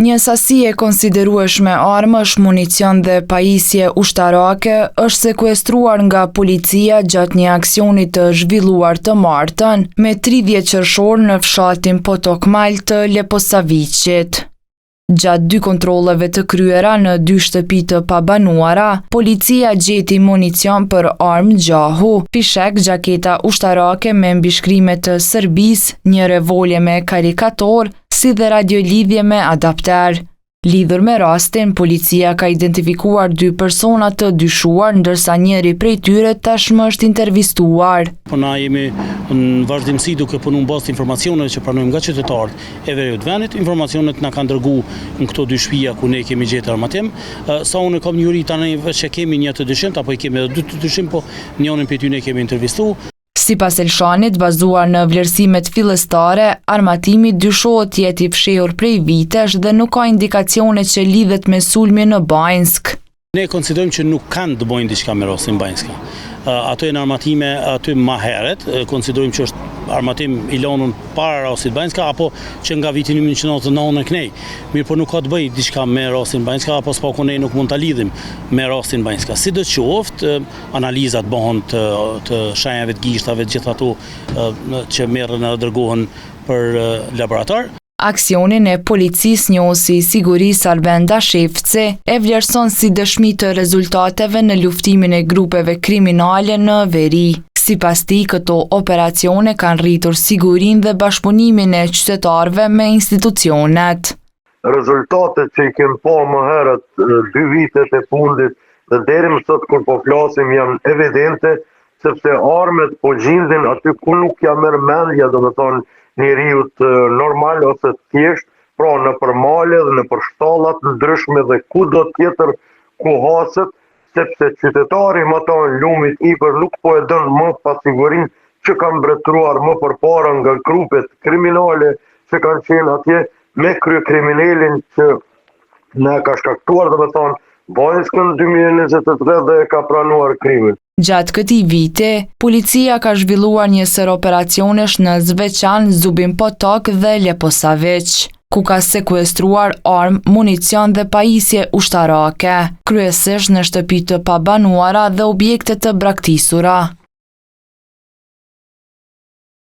Një sasi e konsiderueshme armësh, municion dhe pajisje ushtarake është sekuestruar nga policia gjatë një aksioni të zhvilluar të martën me 30 qershor në fshatin Potokmal të Leposaviqit. Gjatë 2 kontrolleve të kryera në 2 shtëpi të pabanuara, policia gjeti municion për armë gjahu, fishek, gjaketa ushtarake me mbishkrime të Serbisë, një revolje me karikator, si dhe radiolidhje me adapter. Lidhur me rastin, policia ka identifikuar 2 persona të dyshuar, ndërsa njëri prej tyre tashmë është intervistuar. Po na jemi në vazhdimsi duke punu në bazë të informacioneve që pranojmë nga qytetarët e veriut vendit. Informacionet na kanë dërgu në këto 2 shtëpia ku ne kemi gjetur armatim. Sa unë kam njëri tani që kemi një të dyshimt, apo i kemi edhe 2 të dyshim, po njërin prej tyre ne kemi intervistuar. Sipas Elshanit, bazuar në vlerësimet fillestare, armatimi dyshohet të jetë i fshehur prej vitesh dhe nuk ka indikacione që lidhet me sulmin në Banjsk. Ne konsiderojmë që nuk kanë të bëjnë diçka me rastin Banjska. Ato janë armatime aty më herët, konsiderojmë që është armatim i lanur para rastit Banjska apo që nga viti 1999 në knej. Mirë, po nuk ka të bëjë diçka me rastin Banjska apo s'po ne nuk mund ta lidhim me rastin Banjska. Sidoqoftë, analizat bëhen të shenjave të gishtave, gjithë ato që merren dhe dërgohen për laborator. Aksionin e policisë njohësi i sigurisë Albenda Shefci e vlerëson si dëshmi të rezultateve në luftimin e grupeve kriminale në veri. Sipas tij, këto operacione kanë rritur sigurinë dhe bashkëpunimin e qytetarëve me institucionet. Rezultatet që i kemë pa më herët 2 vitet e fundit dhe deri më sot kur po flasim janë evidente, sepse armet po gjindin aty ku nuk ja merr mendja, domethënë njeriut normal ose thjesht, pra në përmale dhe në përstallat ndryshme dhe kudo tjetër ku haset, sepse qytetari më tonë lumit ikër nuk po e dën më pasigurin që kanë mbretëruar më përpara nga grupet kriminale që kanë qenë atje me kryekriminalin që ne ka shkaktuar domethënë Banjskën 2023 dhe ka pranuar krimin. Gjatë këtij viti, policia ka zhvilluar një sër operacionesh në Zveçan, Zubin Potok dhe Leposaviq, ku ka sekuestruar armë, municion dhe pajisje ushtarake, kryesisht në shtëpi të pabanuara dhe objekte të braktisura.